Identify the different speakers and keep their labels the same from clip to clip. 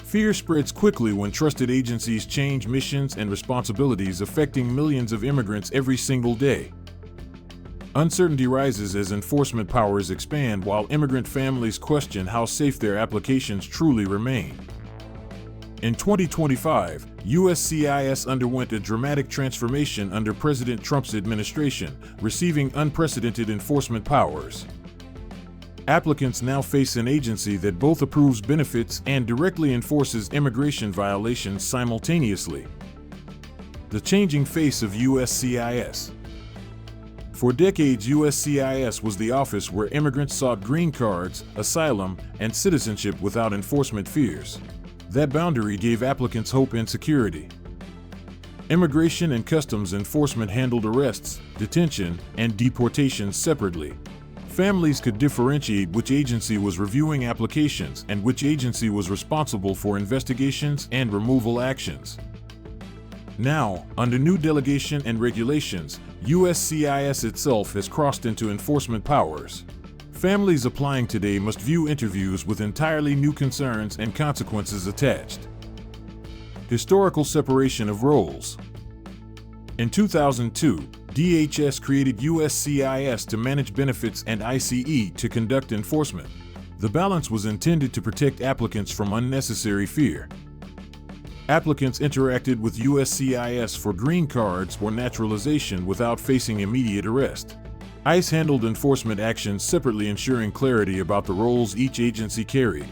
Speaker 1: Fear spreads quickly when trusted agencies change missions and responsibilities, affecting millions of immigrants every single day. Uncertainty rises as enforcement powers expand while immigrant families question how safe their applications truly remain. In 2025, USCIS underwent a dramatic transformation under President Trump's administration, receiving unprecedented enforcement powers. Applicants now face an agency that both approves benefits and directly enforces immigration violations simultaneously. The changing face of USCIS. For decades, USCIS was the office where immigrants sought green cards, asylum, and citizenship without enforcement fears. That boundary gave applicants hope and security. Immigration and Customs Enforcement handled arrests, detention, and deportation separately. Families could differentiate which agency was reviewing applications and which agency was responsible for investigations and removal actions. Now, under new delegation and regulations, USCIS itself has crossed into enforcement powers. Families applying today must view interviews with entirely new concerns and consequences attached. Historical separation of roles. In 2002, DHS created USCIS to manage benefits and ICE to conduct enforcement. The balance was intended to protect applicants from unnecessary fear. Applicants interacted with USCIS for green cards or naturalization without facing immediate arrest. ICE handled enforcement actions separately, ensuring clarity about the roles each agency carried.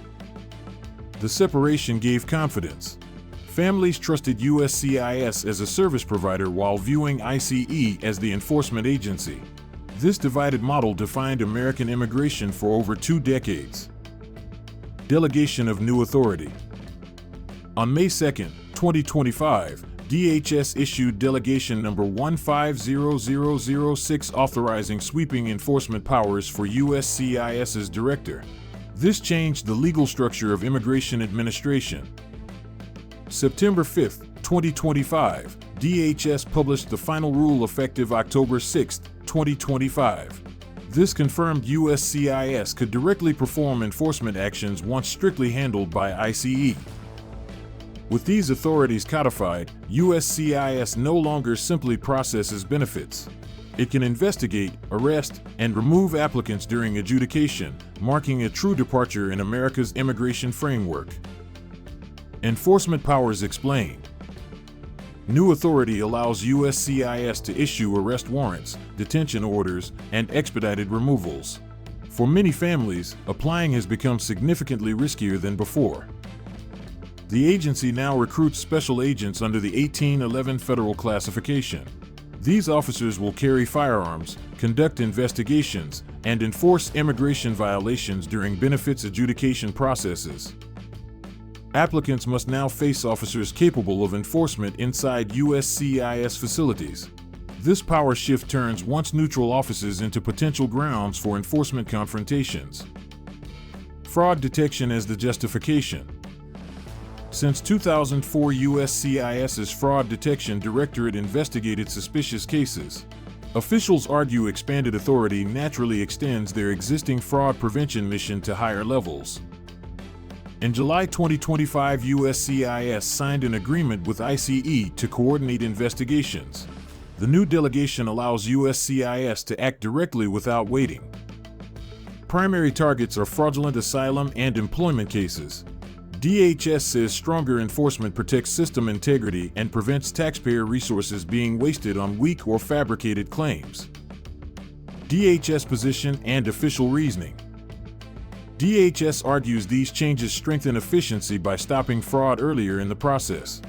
Speaker 1: The separation gave confidence. Families trusted USCIS as a service provider while viewing ICE as the enforcement agency. This divided model defined American immigration for over 2 decades. Delegation of new authority. On May 2, 2025, DHS issued Delegation number 150006 authorizing sweeping enforcement powers for USCIS's director. This changed the legal structure of immigration administration. September 5, 2025, DHS published the final rule effective October 6, 2025. This confirmed USCIS could directly perform enforcement actions once strictly handled by ICE. With these authorities codified, USCIS no longer simply processes benefits. It can investigate, arrest, and remove applicants during adjudication, marking a true departure in America's immigration framework. Enforcement powers explained. New authority allows USCIS to issue arrest warrants, detention orders, and expedited removals. For many families, applying has become significantly riskier than before. The agency now recruits special agents under the 1811 federal classification. These officers will carry firearms, conduct investigations, and enforce immigration violations during benefits adjudication processes. Applicants must now face officers capable of enforcement inside USCIS facilities. This power shift turns once neutral offices into potential grounds for enforcement confrontations. Fraud detection as the justification. Since 2004, USCIS's Fraud Detection Directorate investigated suspicious cases. Officials argue expanded authority naturally extends their existing fraud prevention mission to higher levels. In July 2025, USCIS signed an agreement with ICE to coordinate investigations. The new delegation allows USCIS to act directly without waiting. Primary targets are fraudulent asylum and employment cases. DHS says stronger enforcement protects system integrity and prevents taxpayer resources being wasted on weak or fabricated claims. DHS position and official reasoning. DHS argues these changes strengthen efficiency by stopping fraud earlier in the process.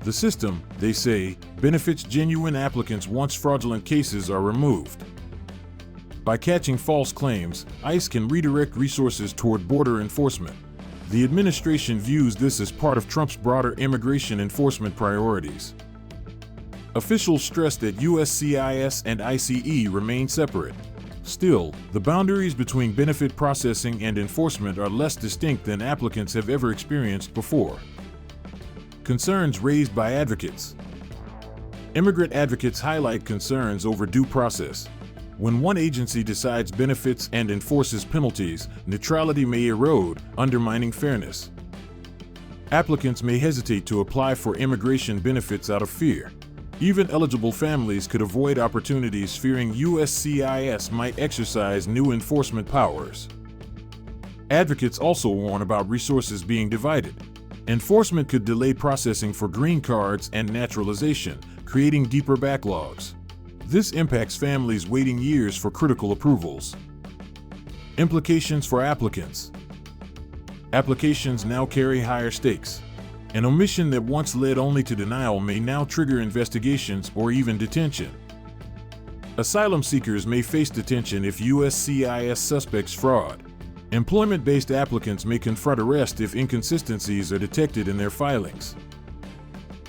Speaker 1: The system, they say, benefits genuine applicants once fraudulent cases are removed. By catching false claims, ICE can redirect resources toward border enforcement. The administration views this as part of Trump's broader immigration enforcement priorities. Officials stress that USCIS and ICE remain separate. Still, the boundaries between benefit processing and enforcement are less distinct than applicants have ever experienced before. Concerns raised by advocates. Immigrant advocates highlight concerns over due process. When one agency decides benefits and enforces penalties, neutrality may erode, undermining fairness. Applicants may hesitate to apply for immigration benefits out of fear. Even eligible families could avoid opportunities fearing USCIS might exercise new enforcement powers. Advocates also warn about resources being divided. Enforcement could delay processing for green cards and naturalization, creating deeper backlogs. This impacts families waiting years for critical approvals. Implications for applicants. Applications now carry higher stakes. An omission that once led only to denial may now trigger investigations or even detention. Asylum seekers may face detention if USCIS suspects fraud. Employment-based applicants may confront arrest if inconsistencies are detected in their filings.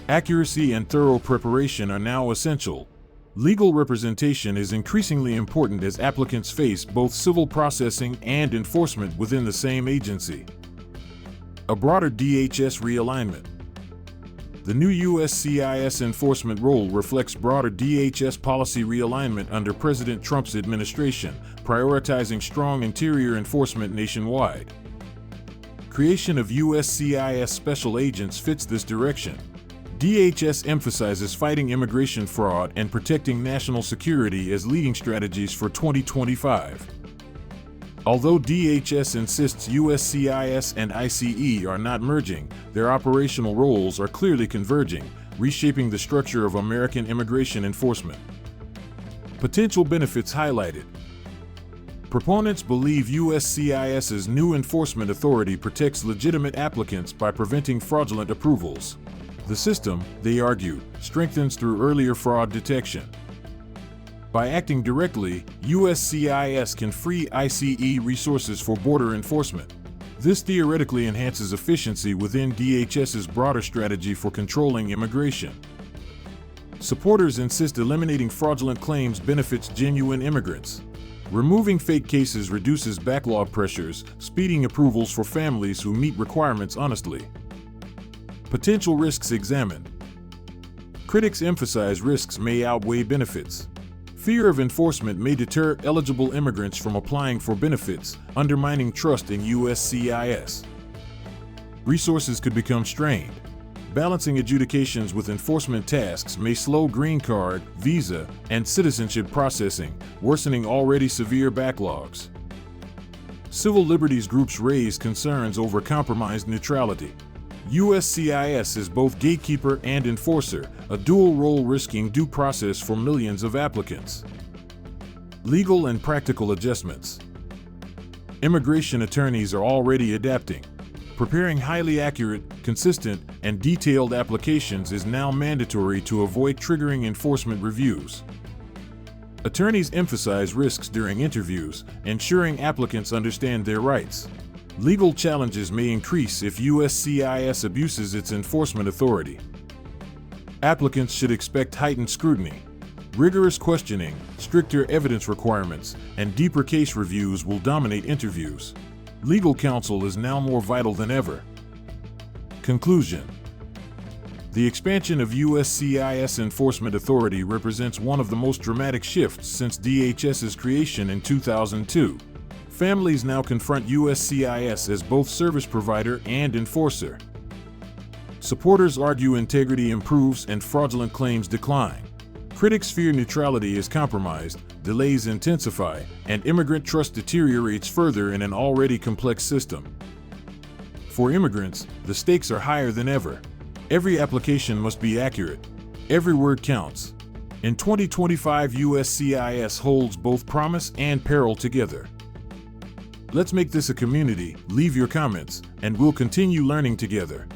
Speaker 1: Accuracy and thorough preparation are now essential. Legal representation is increasingly important as applicants face both civil processing and enforcement within the same agency. A broader DHS realignment. The new USCIS enforcement role reflects broader DHS policy realignment under President Trump's administration, prioritizing strong interior enforcement nationwide. Creation of USCIS special agents fits this direction. DHS emphasizes fighting immigration fraud and protecting national security as leading strategies for 2025. Although DHS insists USCIS and ICE are not merging, their operational roles are clearly converging, reshaping the structure of American immigration enforcement. Potential benefits highlighted. Proponents believe USCIS's new enforcement authority protects legitimate applicants by preventing fraudulent approvals. The system, they argue, strengthens through earlier fraud detection. By acting directly, USCIS can free ICE resources for border enforcement. This theoretically enhances efficiency within DHS's broader strategy for controlling immigration. Supporters insist eliminating fraudulent claims benefits genuine immigrants. Removing fake cases reduces backlog pressures, speeding approvals for families who meet requirements honestly. Potential risks examined. Critics emphasize risks may outweigh benefits. Fear of enforcement may deter eligible immigrants from applying for benefits, undermining trust in USCIS. Resources could become strained. Balancing adjudications with enforcement tasks may slow green card, visa, and citizenship processing, worsening already severe backlogs. Civil liberties groups raise concerns over compromised neutrality. USCIS is both gatekeeper and enforcer, a dual role risking due process for millions of applicants. Legal and practical adjustments. Immigration attorneys are already adapting. Preparing highly accurate, consistent, and detailed applications is now mandatory to avoid triggering enforcement reviews. Attorneys emphasize risks during interviews, ensuring applicants understand their rights. Legal challenges may increase if USCIS abuses its enforcement authority. Applicants should expect heightened scrutiny. Rigorous questioning, stricter evidence requirements, and deeper case reviews will dominate interviews. Legal counsel is now more vital than ever. Conclusion. The expansion of USCIS enforcement authority represents one of the most dramatic shifts since DHS's creation in 2002. Families now confront USCIS as both service provider and enforcer. Supporters argue integrity improves and fraudulent claims decline. Critics fear neutrality is compromised, delays intensify, and immigrant trust deteriorates further in an already complex system. For immigrants, the stakes are higher than ever. Every application must be accurate. Every word counts. In 2025, USCIS holds both promise and peril together. Let's make this a community. Leave your comments, and we'll continue learning together.